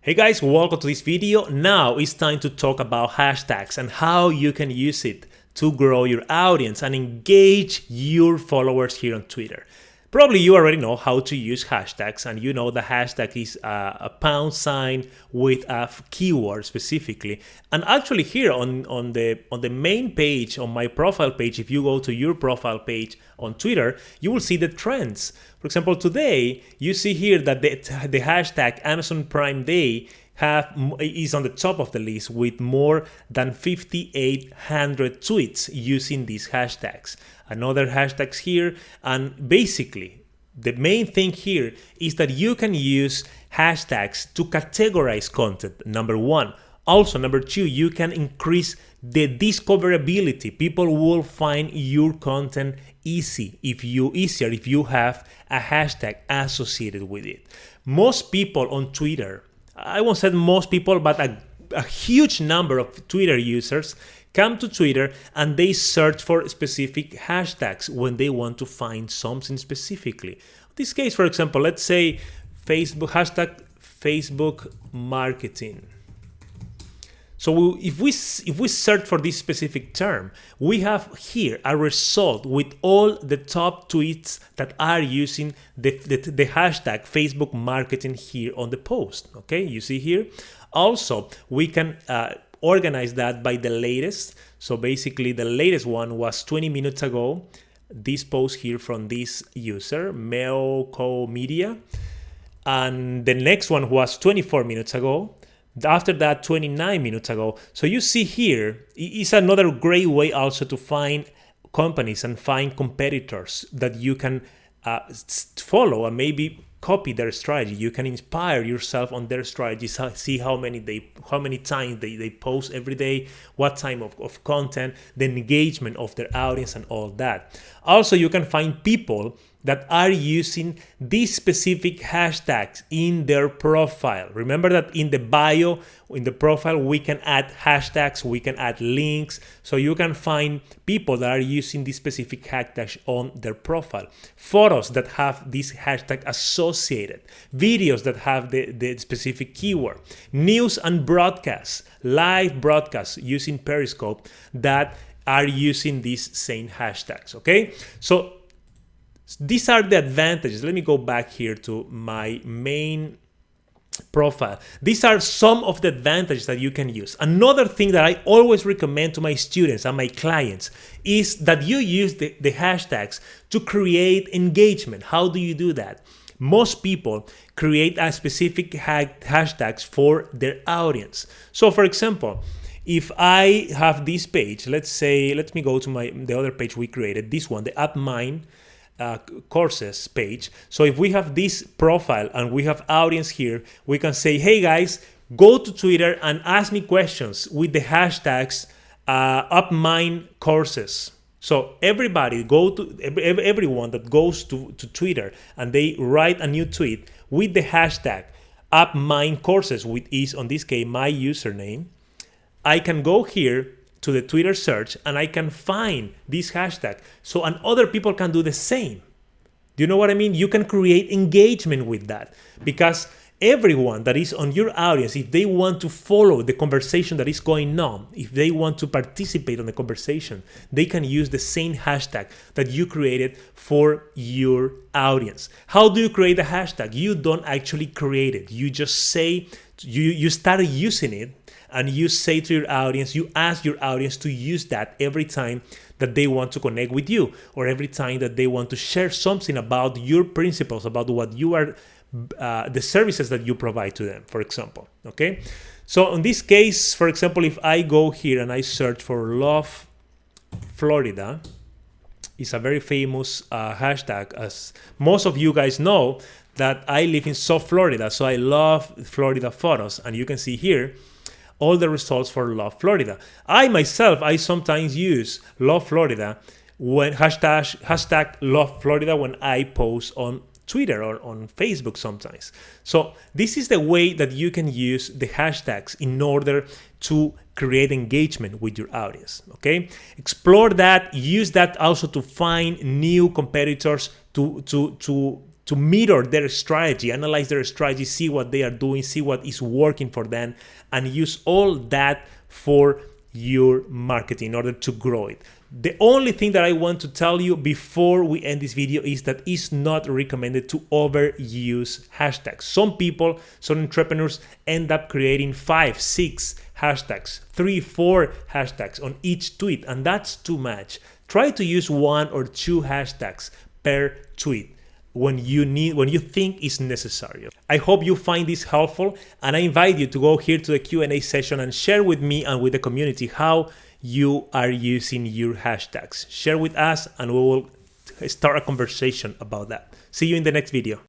Hey guys, welcome to this video. Now it's time to talk about hashtags and how you can use it to grow your audience and engage your followers here on Twitter. Probably you already know how to use hashtags, and you know the hashtag is a pound sign with a keyword specifically. And actually here on the main page, on my profile page, if you go to your profile page on Twitter, you will see the trends. For example, today you see here that the hashtag Amazon Prime Day is on the top of the list with more than 5,800 tweets using these hashtags. Another hashtags here, and basically the main thing here is that you can use hashtags to categorize content, number one. Also, number two, you can increase the discoverability. People will find your content easier if you have a hashtag associated with it. Most people on Twitter, I won't say most people, but a huge number of Twitter users come to Twitter and they search for specific hashtags when they want to find something specifically. In this case, for example, let's say Facebook hashtag Facebook marketing. So if we search for this specific term, we have here a result with all the top tweets that are using the hashtag Facebook marketing here on the post. Okay, you see here. Also, we can organize that by the latest. So basically the latest one was 20 minutes ago. This post here from this user, Meoco Media. And the next one was 24 minutes ago. After that, 29 minutes ago. So you see here is another great way also to find companies and find competitors that you can follow and maybe copy their strategy. You can inspire yourself on their strategy, see how many times they post every day, what type of content, the engagement of their audience and all that. Also, you can find people that are using these specific hashtags in their profile. Remember that in the bio, in the profile, we can add hashtags, we can add links, so you can find people that are using this specific hashtag on their profile. Photos that have this hashtag associated, videos that have the specific keyword, news and broadcasts, live broadcasts using Periscope that are using these same hashtags, okay? So these are the advantages. Let me go back here to my main profile. These are some of the advantages that you can use. Another thing that I always recommend to my students and my clients is that you use the hashtags to create engagement. How do you do that? Most people create a specific hashtags for their audience. So for example, if I have this page, let me go to the other page we created, this one, the AppMind courses page. So if we have this profile and we have audience here, we can say, hey guys, go to Twitter and ask me questions with the hashtags AppMind courses. So everybody everyone that goes to Twitter and they write a new tweet with the hashtag AppMind courses, which is on this case my username, I can go here to the Twitter search and I can find this hashtag. So, and other people can do the same. Do you know what I mean? You can create engagement with that, because everyone that is on your audience, if they want to follow the conversation that is going on, if they want to participate on the conversation, they can use the same hashtag that you created for your audience. How do you create a hashtag? You don't actually create it. You just say, you started using it, and you say to your audience, you ask your audience to use that every time that they want to connect with you, or every time that they want to share something about your principles, about what you are, the services that you provide to them, for example, okay? So in this case, for example, if I go here and I search for Love Florida, it's a very famous hashtag, as most of you guys know that I live in South Florida, so I love Florida photos, and you can see here all the results for Love Florida. I sometimes use Love Florida when hashtag Love Florida when I post on Twitter or on Facebook sometimes. So this is the way that you can use the hashtags in order to create engagement with your audience, okay? Explore that, use that also to find new competitors to to mirror their strategy, analyze their strategy, see what they are doing, see what is working for them, and use all that for your marketing in order to grow it. The only thing that I want to tell you before we end this video is that it's not recommended to overuse hashtags. Some people, some entrepreneurs end up creating 5, 6 hashtags, 3, 4 hashtags on each tweet, and that's too much. Try to use 1 or 2 hashtags per tweet when you think it's necessary. I hope you find this helpful, and I invite you to go here to the Q&A session and share with me and with the community how you are using your hashtags. Share with us and we will start a conversation about that. See you in the next video.